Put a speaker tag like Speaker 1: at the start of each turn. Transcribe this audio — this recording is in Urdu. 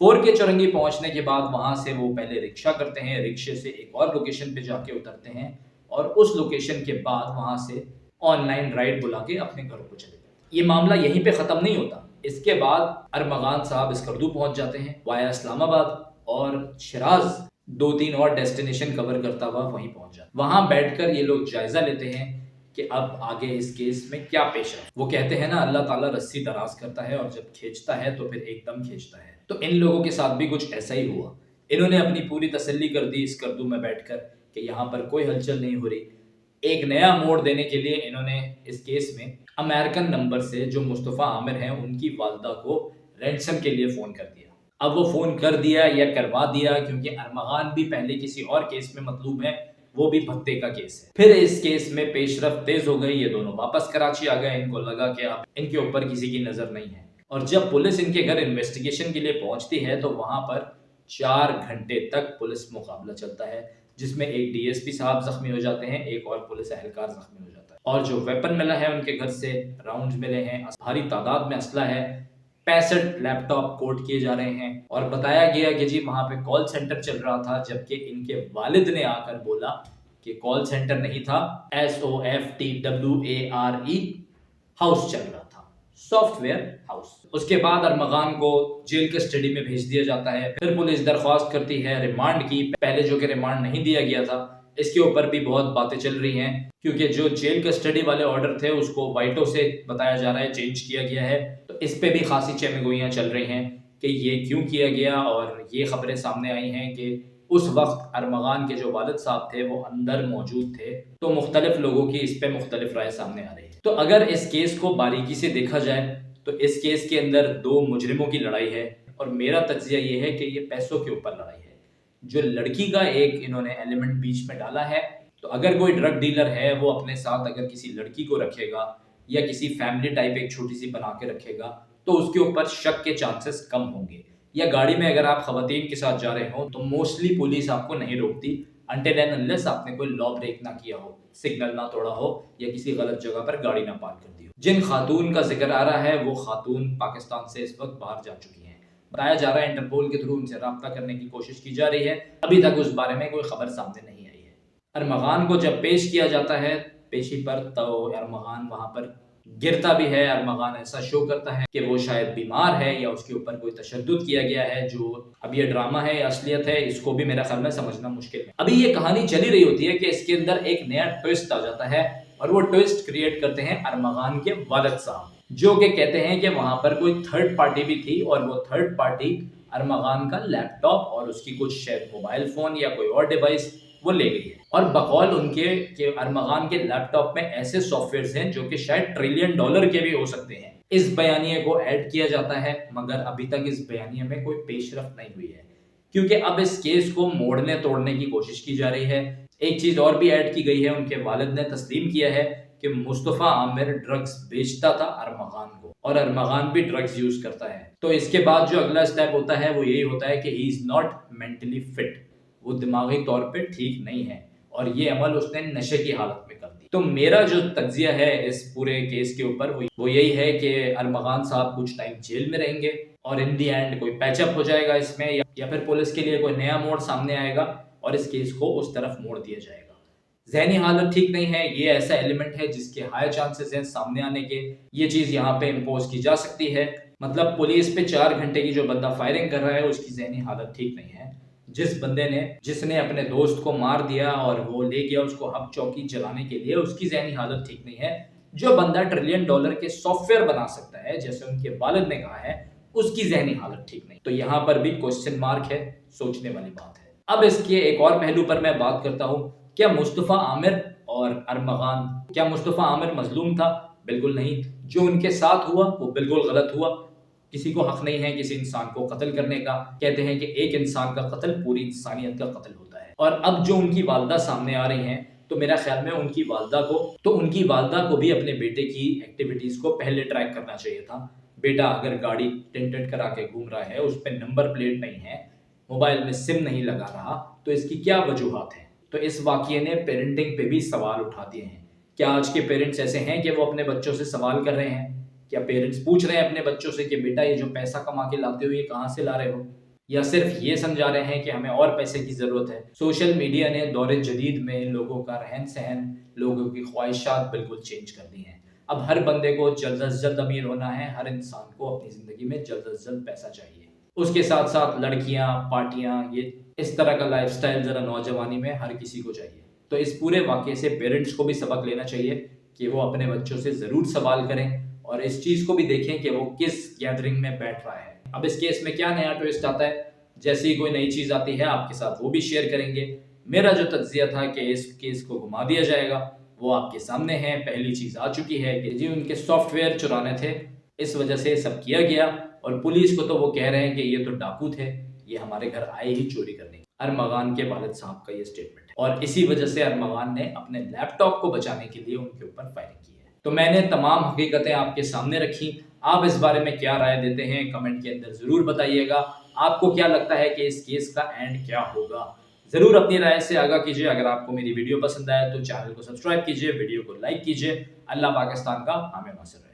Speaker 1: 4 کے چورنگی پہنچنے کے بعد وہاں سے وہ پہلے رکشہ کرتے ہیں، رکشے سے ایک اور لوکیشن پہ جا کے اترتے ہیں اور اس لوکیشن کے بعد وہاں سے آن لائن رائڈ بلا کے اپنے گھروں کو چلے جاتے ہیں۔ یہ معاملہ یہیں پہ ختم نہیں ہوتا، اس کے بعد ارمغان صاحب اسکردو پہنچ جاتے ہیں وایا اسلام آباد، اور شیراز 2-3 اور ڈیسٹینیشن کور کرتا ہوا وہیں پہنچ جاتا ہے۔ وہاں بیٹھ کر یہ لوگ جائزہ لیتے ہیں کہ اب آگے اس کیس میں کیا پیش ہے۔ وہ کہتے ہیں نا اللہ تعالیٰ رسی دراز کرتا ہے اور جب کھینچتا ہے تو پھر ایک دم کھینچتا ہے، تو ان لوگوں کے ساتھ بھی کچھ ایسا ہی ہوا۔ انہوں نے اپنی پوری تسلی کر دی اسکردو میں بیٹھ کر کہ یہاں پر کوئی ہلچل نہیں ہو رہی۔ ایک نیا موڑ دینے کے لیے انہوں نے اس کیس میں امریکن نمبر سے جو مصطفیٰ عامر ہیں ان کی والدہ کو رینسم کے لیے فون کر دیا۔ اب وہ فون کر دیا یا کروا دیا کیونکہ ارمغان بھی پہلے کسی اور کیس میں مطلوب ہے، وہ بھی بھتے کا کیس ہے۔ پھر اس کیس میں پیش رفت تیز ہو گئی، یہ دونوں واپس کراچی آ گئے، ان کو لگا کہ اب ان کے اوپر کسی کی نظر نہیں ہے، اور جب پولیس ان کے گھر انویسٹیگیشن کے لیے پہنچتی ہے تو وہاں پر 4 گھنٹے تک پولیس مقابلہ چلتا ہے، جس میں ایک ڈی ایس پی صاحب زخمی ہو جاتے ہیں، ایک اور پولیس اہلکار زخمی ہو جاتا ہے، اور جو ویپن ملا ہے ان کے گھر سے راؤنڈز ملے ہیں، بھاری تعداد میں اسلحہ ہے، 65 لیپ ٹاپ کوٹ کیے جا رہے ہیں، اور بتایا گیا کہ جی وہاں پہ کال سینٹر چل رہا تھا، جبکہ ان کے والد نے آ کر بولا کہ کال سینٹر نہیں تھا، SOFTWARE ہاؤس چل رہا تھا، سافٹ ویئر ہاؤس۔ اس کے بعد ارمغان کو جیل کسٹڈی میں بھیج دیا جاتا ہے۔ پھر پولیس درخواست کرتی ہے ریمانڈ کی، پہلے جو کہ ریمانڈ نہیں دیا گیا تھا، اس کے اوپر بھی بہت باتیں چل رہی ہیں، کیونکہ جو جیل کسٹڈی والے آرڈر تھے اس کو وائٹو سے بتایا جا رہا ہے چینج کیا گیا ہے، تو اس پہ بھی خاصی چمگوئیاں چل رہی ہیں کہ یہ کیوں کیا گیا، اور یہ خبریں سامنے آئی ہیں کہ اس وقت ارمغان کے جو والد صاحب تھے وہ اندر موجود تھے، تو مختلف لوگوں کی اس پہ مختلف رائے سامنے آ رہی ہے۔ تو اگر اس کیس کو باریکی سے دیکھا جائے تو اس کیس کے اندر 2 مجرموں کی لڑائی ہے، اور میرا تجزیہ یہ ہے کہ یہ پیسوں کے اوپر لڑائی ہے۔ جو لڑکی کا ایک انہوں نے ایلیمنٹ بیچ میں ڈالا ہے، تو اگر کوئی ڈرگ ڈیلر ہے وہ اپنے ساتھ اگر کسی لڑکی کو رکھے گا یا کسی فیملی ٹائپ ایک چھوٹی سی بنا کے رکھے گا تو اس کے اوپر شک کے چانسز کم ہوں گے، یا گاڑی میں اگر آپ خواتین کے ساتھ جا رہے ہوں تو موسٹلی پولیس آپ کو نہیں روکتی until and unless آپ نے کوئی لا بریک نہ کیا ہو، سگنل نہ توڑا ہو یا کسی غلط جگہ پر گاڑی نہ پارک کر دی ہو۔ جن خاتون کا ذکر آ رہا ہے وہ خاتون پاکستان سے اس وقت باہر جا چکی ہیں، بتایا جا رہا ہے انٹرپول کے تھرو ان سے رابطہ کرنے کی کوشش کی جا رہی ہے، ابھی تک اس بارے میں کوئی خبر سامنے نہیں آئی ہے۔ ارمغان کو جب پیش کیا جاتا ہے پیشی پر تو ارمغان وہاں پر گرتا بھی ہے، ارمغان ایسا شو کرتا ہے کہ وہ شاید بیمار ہے یا اس کے اوپر کوئی تشدد کیا گیا ہے، جو اب یہ ڈرامہ ہے یا اصلیت ہے اس کو بھی میرا خیال میں سمجھنا مشکل ہے۔ ابھی یہ کہانی چلی رہی ہوتی ہے کہ اس کے اندر ایک نیا ٹویسٹ آ جاتا ہے، اور وہ ٹویسٹ کریٹ کرتے ہیں ارمغان کے والد صاحب، جو کہ کہتے ہیں کہ وہاں پر کوئی تھرڈ پارٹی بھی تھی، اور وہ تھرڈ پارٹی ارمغان کا لیپ ٹاپ اور اس کی کچھ شاید موبائل فون یا کوئی اور ڈیوائس وہ لے گئی ہے، اور بقول ان کے کہ ارمغان کے لیپ ٹاپ میں ایسے سافٹ ویئرز ہیں جو کہ شاید $1 ٹریلین کے بھی ہو سکتے ہیں۔ اس بیانیے کو ایڈ کیا جاتا ہے، مگر ابھی تک اس بیانیے میں کوئی پیش رفت نہیں ہوئی ہے، کیونکہ اب اس کیس کو موڑنے توڑنے کی کوشش کی جا رہی ہے۔ ایک چیز اور بھی ایڈ کی گئی ہے، ان کے والد نے تسلیم کیا ہے کہ مصطفیٰ عامر ڈرگز بیچتا تھا ارمغان کو، اور ارمغان بھی ڈرگز یوز کرتا ہے۔ تو اس کے بعد جو اگلا سٹیپ ہوتا ہے وہ یہی ہوتا ہے کہ ہی از ناٹ مینٹلی فٹ، وہ دماغی طور پہ ٹھیک نہیں ہے، اور یہ عمل اس نے نشے کی حالت میں کر دی۔ تو میرا جو تجزیہ ہے اس پورے کیس کے اوپر وہ یہی ہے کہ ارمغان صاحب کچھ ٹائم جیل میں رہیں گے، اور ان دی اینڈ کوئی پیچ اپ ہو جائے گا اس میں، یا پھر پولیس کے لیے کوئی نیا موڑ سامنے آئے گا اور اس کیس کو اس طرف موڑ دیا جائے گا۔ ذہنی حالت ٹھیک نہیں ہے، یہ ایسا ایلیمنٹ ہے جس کے ہائی چانسز ہیں سامنے آنے کے، یہ چیز یہاں پہ امپوز کی جا سکتی ہے۔ مطلب پولیس پہ 4 گھنٹے کی جو بندہ فائرنگ کر رہا ہے اس کی ذہنی حالت ٹھیک نہیں ہے۔ جس نے اپنے دوست کو مار دیا اور وہ لے گیا اس کو ہب چوکی جلانے کے لیے، اس کی ذہنی حالت ٹھیک نہیں ہے۔ جو بندہ $1 ٹریلین کے سافٹ ویئر بنا سکتا ہے جیسے ان کے والد نے کہا ہے، اس کی ذہنی حالت ٹھیک نہیں۔ تو یہاں پر بھی کوسچن مارک ہے، سوچنے والی بات ہے۔ اب اس کے ایک اور پہلو پر میں بات کرتا ہوں، کیا مصطفیٰ عامر اور ارمغان، کیا مصطفیٰ عامر مظلوم تھا؟ بالکل نہیں۔ جو ان کے ساتھ ہوا وہ بالکل غلط ہوا، کسی کو حق نہیں ہے کسی انسان کو قتل کرنے کا۔ کہتے ہیں کہ ایک انسان کا قتل پوری انسانیت کا قتل ہوتا ہے۔ اور اب جو ان کی والدہ سامنے آ رہی ہیں تو میرا خیال میں ان کی والدہ کو بھی اپنے بیٹے کی ایکٹیویٹیز کو پہلے ٹریک کرنا چاہیے تھا۔ بیٹا اگر گاڑی ٹنٹڈ کرا کے گھوم رہا ہے، اس پہ نمبر پلیٹ نہیں ہے، موبائل میں سم نہیں لگا رہا، تو اس کی کیا وجوہات ہیں؟ تو اس واقعے نے پیرنٹنگ پہ بھی سوال اٹھا دیے ہیں۔ کیا آج کے پیرنٹس ایسے ہیں کہ وہ اپنے بچوں سے سوال کر رہے ہیں؟ کیا پیرنٹس پوچھ رہے ہیں اپنے بچوں سے کہ بیٹا یہ جو پیسہ کما کے لاتے ہو یہ کہاں سے لا رہے ہو؟ یا صرف یہ سمجھا رہے ہیں کہ ہمیں اور پیسے کی ضرورت ہے؟ سوشل میڈیا نے دور جدید میں لوگوں کا رہن سہن، لوگوں کی خواہشات بالکل چینج کر دی ہیں۔ اب ہر بندے کو جلد از جلد امیر ہونا ہے، ہر انسان کو اپنی زندگی میں جلد از جلد پیسہ چاہیے۔ اس کے ساتھ ساتھ لڑکیاں، پارٹیاں، یہ اس طرح کا لائف سٹائل ذرا نوجوانی میں ہر کسی کو چاہیے۔ تو اس پورے واقعے سے پیرنٹس کو بھی سبق لینا چاہیے کہ وہ اپنے بچوں سے ضرور سوال کریں اور اس چیز کو بھی دیکھیں کہ وہ کس گیدرنگ میں بیٹھ رہا ہے۔ اب اس کیس میں کیا نیا ٹویسٹ آتا ہے، جیسے ہی کوئی نئی چیز آتی ہے آپ کے ساتھ وہ بھی شیئر کریں گے۔ میرا جو تجزیہ تھا کہ اس کیس کو گھما دیا جائے گا وہ آپ کے سامنے ہے۔ پہلی چیز آ چکی ہے کہ جی ان کے سافٹ ویئر چرانے تھے، اس وجہ سے سب کیا گیا، اور پولیس کو تو وہ کہہ رہے ہیں کہ یہ تو ڈاکو تھے، یہ ہمارے گھر آئے ہی چوری کرنے۔ ارمغان کے والد صاحب کا یہ سٹیٹمنٹ ہے، اور اسی وجہ سے ارمغان نے اپنے لیپ ٹاپ کو بچانے کے لیے ان کے اوپر فائرنگ کی ہے۔ تو میں نے تمام حقیقتیں آپ کے سامنے رکھی، آپ اس بارے میں کیا رائے دیتے ہیں کمنٹ کے اندر ضرور بتائیے گا۔ آپ کو کیا لگتا ہے کہ اس کیس کا اینڈ کیا ہوگا؟ ضرور اپنی رائے سے آگاہ کیجیے۔ اگر آپ کو میری ویڈیو پسند آئے تو چینل کو سبسکرائب کیجیے، ویڈیو کو لائک کیجیے۔ اللہ پاکستان کا حامی و ناصر۔